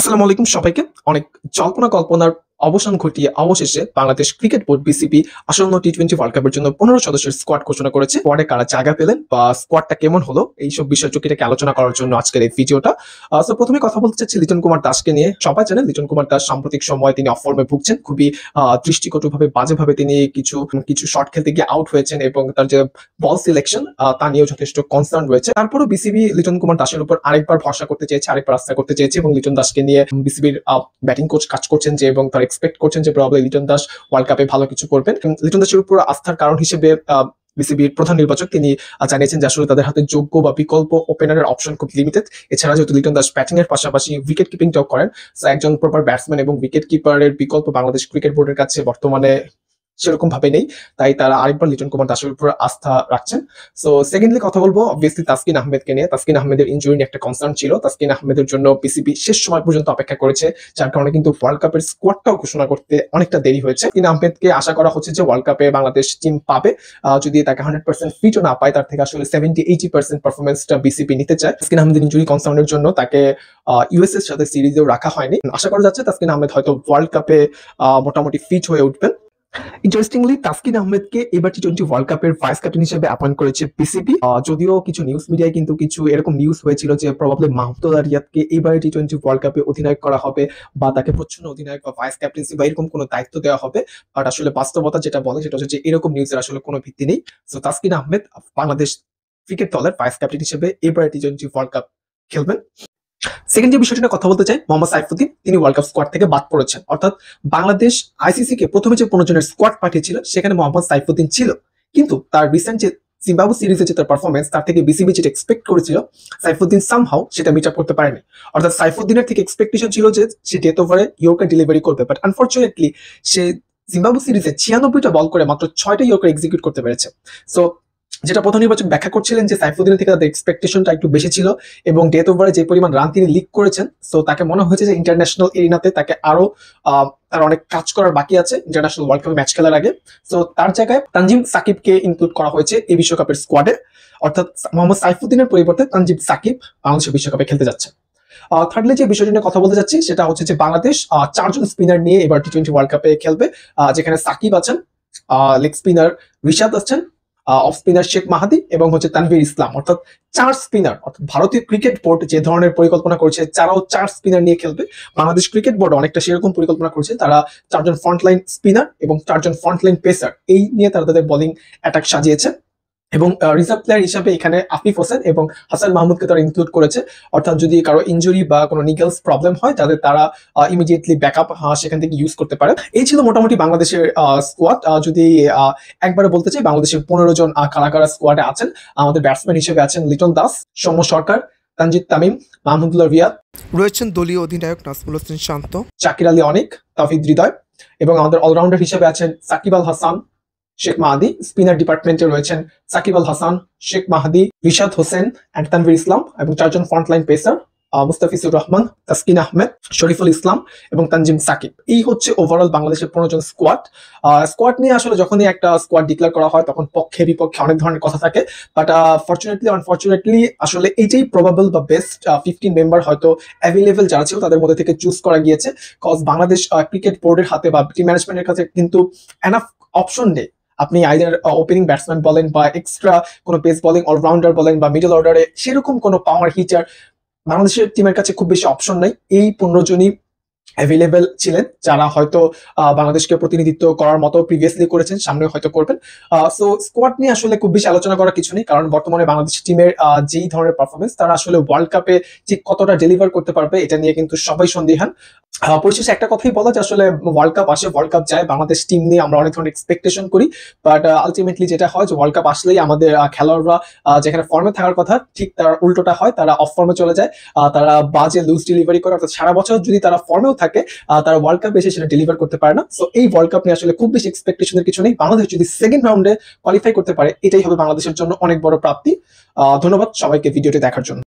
আসসালামু আলাইকুম সবাইকে। অনেক জল্পনা কল্পনার অবসান ঘটিয়ে অবশেষে বাংলাদেশ ক্রিকেট বোর্ড বিসিবি আসন্ন টি-20 ওয়ার্ল্ড কাপের জন্য ১৫ সদস্যের স্কোয়াড ঘোষণা করেছে। স্কোয়াডে কারা জায়গা পেলেন বা স্কোয়াডটা কেমন হলো এইসব বিষয় চুক্তিটাকে আলোচনা করার জন্য আজকের এই ভিডিওটা। সো প্রথমে কথা বলতে চাচ্ছি লিটন কুমার দাসকে নিয়ে। সবাই জানেন লিটন কুমার দাস সাম্প্রতিক সময়ে তিনি অফ ফর্মে ভুগছেন। খুবই দৃষ্টিকটুভাবে বাজেভাবে তিনি কিছু শট খেলতে গিয়ে আউট হয়েছেন এবং তার যে বল সিলেকশন তা নিয়েও যথেষ্ট কনসার্ন রয়েছে। তারপরেও বিসিবি লিটন কুমার দাসের উপর আরেকবার ভরসা করতে চেয়েছে, আরেকবার আস্থা করতে চেয়েছে এবং লিটন দাসকে নিয়ে বিসিবির ব্যাটিং কোচ কাজ করছেন যে এবং তার এক্সপেক্ট করছেন যে প্রবাবলি লিটন দাস ওয়ার্ল্ড কাপে ভালো কিছু করবেন। লিটন দাসের উপর আস্থার কারণ হিসেবে বিসিবির প্রধান নির্বাচক তিনি জানিয়েছেন যে আসলে তাদের হাতে যোগ্য বা বিকল্প ওপেনারের অপশন খুব লিমিটেড। এছাড়া যেহেতু লিটন দাস ব্যাটিং এর পাশাপাশি উইকেট কিপিংটাও করেন, একজন প্রপার ব্যাটসম্যান এবং উইকেট কিপারের বিকল্প বাংলাদেশ ক্রিকেট বোর্ডের কাছে বর্তমানে সেরকম ভাবে নেই, তাই তারা আরেকবার লিটন কুমার দাসের উপর আস্থা রাখছেন। সো সেকেন্ডলি কথা বলবো অবভিয়াসলি তাসকিন আহমেদকে নিয়ে। তাসকিন আহমেদের ইনজুরি নিয়ে একটা কনসার্ন ছিল। তাসকিন আহমেদের জন্য বিসিবি শেষ সময় পর্যন্ত অপেক্ষা করেছে, যার কারণে কিন্তু ওয়ার্ল্ড কাপের স্কোয়াডটাও ঘোষণা করতে অনেকটা দেরি হয়েছে। তাসকিন আহমেদকে আশা করা হচ্ছে যে ওয়ার্ল্ড কাপে বাংলাদেশ টিম পাবে, যদি তাকে 100% ফিটও না পায় তার থেকে আসলে 70-80% পারফরমেন্সটা বিসিবি নিতে চায়। তাসকিন আহমেদের ইনজুরি কনসার্নের জন্য তাকে ইউএস এর সাথে সিরিজেও রাখা হয়নি। আশা করা যাচ্ছে তাসকিন আহমেদ হয়তো ওয়ার্ল্ড কাপে মোটামুটি ফিট হয়ে উঠবেন। ইন্টারেস্টিংলি তাসকিন আহমেদকে এবার টি-20 ওয়ার্ল্ড কাপের ভাইস ক্যাপ্টেন হিসেবে অ্যাপয়েন্ট করেছে বিসিবি। যদিও কিছু নিউজ মিডিয়ায় কিন্তু কিছু এরকম নিউজ হয়েছিল যে প্রবাবলি মাহমুদুল্লাহ রিয়াদকে এবার টি-20 ওয়ার্ল্ড কাপে অধিনায়ক করা হবে বা তাকে প্রচ্ছন্ন অধিনায়ক বা ভাইস ক্যাপ্টেন্সি বা এরকম কোনো দায়িত্ব দেওয়া হবে। বাট আসলে বাস্তবতা যেটা বলে সেটা হচ্ছে যে এরকম নিউজের আসলে কোনো ভিত্তি নেই। সো তাসকিন আহমেদ বাংলাদেশ ক্রিকেট দলের ভাইস ক্যাপ্টেন হিসেবে এবার টি-20 ওয়ার্ল্ড কাপ খেলবেন। সেকেন্ড যে বিষয়টা কথা বলতে চাই, মোহাম্মদ সাইফুদ্দিন তিনি ওয়ার্ল্ড কাপ স্কোয়াড থেকে বাদ পড়েছেন। অর্থাৎ বাংলাদেশ আইসিসি কে প্রথমে যে 15 জনের স্কোয়াড পাঠিয়েছিল সেখানে মোহাম্মদ সাইফুদ্দিন ছিল, কিন্তু তার রিসেন্ট যে জিম্বাবুয়ে সিরিজে যে তার পারফরমেন্স তার থেকে বিসিবি যেটা এক্সপেক্ট করেছিল সাইফুদ্দিন সামহাউ সেটা মিট আপ করতে পারেনি। অর্থাৎ সাইফুদ্দিনের থেকে এক্সপেকটেশন ছিল যে সে ডেথ ওভারে ইয়র্কার ডেলিভারি করবে, বাট আনফরচুনেটলি সে জিম্বাবুয়ে সিরিজে 96টা বল করে মাত্র 6টা ইয়র্কার এক্সিকিউট করতে পেরেছে। সো যেটা প্রধান নির্বাচক ব্যাখ্যা করছিলেন যে সাইফুদ্দিনের থেকে তাদের এক্সপেকটেশনটা একটু বেশি ছিল এবং ডেথ ওভারে যে পরিমাণ রান তিনি লিক করেছেন, সো তাকে মনে হয়েছে যে ইন্টারন্যাশনাল এরিনাতে তাকে আরো তার অনেক কাজ করার বাকি আছে ইন্টারন্যাশনাল ওয়ার্ল্ড কাপে ম্যাচ খেলার আগে। সো তার জায়গায় তানজিম সাকিবকে ইনক্লুড করা হয়েছে এই বিশ্বকাপের স্কোয়াডে। অর্থাৎ মোহাম্মদ সাইফুদ্দিনের পরিবর্তে তানজিম সাকিব বাংলাদেশের বিশ্বকাপে খেলতে যাচ্ছে। থার্ডলি যে বিষয়টি নিয়ে কথা বলতে যাচ্ছি সেটা হচ্ছে যে বাংলাদেশ 4 জন স্পিনার নিয়ে এবার টি-20 ওয়ার্ল্ড কাপে খেলবে, যেখানে সাকিব আছেন, লেগ স্পিনার রিশাদ আছেন, অফ স্পিনার শেখ মাহাদি এবং হচ্ছে তানভীর ইসলাম। অর্থাৎ 4 স্পিনার। অর্থাৎ ভারতীয় ক্রিকেট বোর্ড যে ধরনের পরিকল্পনা করছে তারাও 4 স্পিনার নিয়ে খেলবে। বাংলাদেশ ক্রিকেট বোর্ড অনেকটা সেরকম পরিকল্পনা করছে, তারা 4 জন ফ্রন্টলাইন স্পিনার এবং 4 জন ফ্রন্টলাইন পেসার এই নিয়ে তারা তাদের বোলিং অ্যাটাক সাজিয়েছে এবং রিজার্ভ প্লেয়ার হিসাবে এখানে আফিফ হোসেন এবং হাসান মাহমুদকে তারা ইনক্লুড করেছে। অর্থাৎ যদি কারো ইনজুরি বা কোনো নিগেলস প্রবলেম হয় তাদের তারা ইমিডিয়েটলি ব্যাকআপ সেখান থেকে ইউজ করতে পারে। এই ছিল মোটামুটি বাংলাদেশের স্কোয়াড। যদি একবারে বলতে চাই বাংলাদেশের 15 জন কারা কারা স্কোয়াডে আছেন, আমাদের ব্যাটসম্যান হিসেবে আছেন লিটন দাস, সৌম্য সরকার, তানজিদ তামিম, মাহমুদুল্লাহ রিয়াদ, রয়েছেন দলীয় অধিনায়ক নাজমুল হোসেন শান্ত, জাকির আলী অনিক, তাওফিক হৃদয় এবং আমাদের অলরাউন্ডার হিসেবে আছেন সাকিব আল হাসান, শেখ মাহাদি। স্পিনার ডিপার্টমেন্টে রয়েছেন সাকিব আল হাসান, শেখ মাহাদি, রিশাদ হোসেন অ্যান্ড তানভীর ইসলাম এবং 4 জন ফ্রন্টলাইন পেসার মুস্তাফিজুর রহমান, তাসকিন আহমেদ, শরীফুল ইসলাম এবং তানজিম সাকিব। এই হচ্ছে ওভারঅল বাংলাদেশের 15 জন স্কোয়াড। স্কোয়াড নিয়ে আসলে যখনই একটা স্কোয়াড ডিক্লেয়ার করা হয় তখন পক্ষে বিপক্ষে অনেক ধরনের কথা থাকে, বাট ফরচুনেটলি আনফরচুনেটলি আসলে এইটাই প্রবাবল বা বেস্ট 15 মেম্বার হয়তো অ্যাভেলেবল যারা ছিল তাদের মধ্যে থেকে চুজ করা গিয়েছে। কজ বাংলাদেশ ক্রিকেট বোর্ডের হাতে বা টিম ম্যানেজমেন্টের কাছে কিন্তু এনাফ অপশন নেই। আপনি আইদার ওপেনিং ব্যাটসম্যান বলেন বা এক্সট্রা কোনো পেস বোলিং অলরাউন্ডার বলেন বা মিডল অর্ডারে সেরকম কোনো পাওয়ার হিটার বাংলাদেশের টিমের কাছে খুব বেশি অপশন নাই। এই 15 জনই অ্যাভেলেবেল ছিলেন যারা হয়তো বাংলাদেশকে প্রতিনিধিত্ব করার মতো প্রিভিয়াসলি করেছেন, সামনে হয়তো করবেন। সো স্কোয়াড নিয়ে আসলে খুব বেশি আলোচনা করার কিছু নেই, কারণ বর্তমানে বাংলাদেশ টিমের যেই ধরনের পারফরমেন্স তারা আসলে ওয়ার্ল্ড কাপে ঠিক কতটা ডেলিভার করতে পারবে এটা নিয়ে কিন্তু সবাই সন্দিহান। পরিশেষে একটা কথাই বলা যে আসলে ওয়ার্ল্ড কাপ আসে ওয়ার্ল্ড কাপ যায়, বাংলাদেশ টিম নিয়ে আমরা অনেক ধরনের এক্সপেকটেশন করি, বাট আলটিমেটলি যেটা হয় যে ওয়ার্ল্ড কাপ আসলেই আমাদের খেলোয়াড়রা যেখানে ফর্মে থাকার কথা ঠিক তার উল্টোটা হয়, তারা অফ ফর্মে চলে যায়, তারা বাজে লুজ ডেলিভারি করে। অর্থাৎ সারা বছর যদি তারা ফর্মেও থাকে তারা ওয়ার্ল্ড কাপ এসে সেটা ডেলিভার করতে পারে না। সো এই ওয়ার্ল্ড কাপ নিয়ে আসলে খুব বেশি এক্সপেকটেশনের কিছু নেই। বাংলাদেশ যদি সেকেন্ড রাউন্ডে কোয়ালিফাই করতে পারে এটাই হবে বাংলাদেশের জন্য অনেক বড় প্রাপ্তি। ধন্যবাদ সবাইকে ভিডিওটি দেখার জন্য।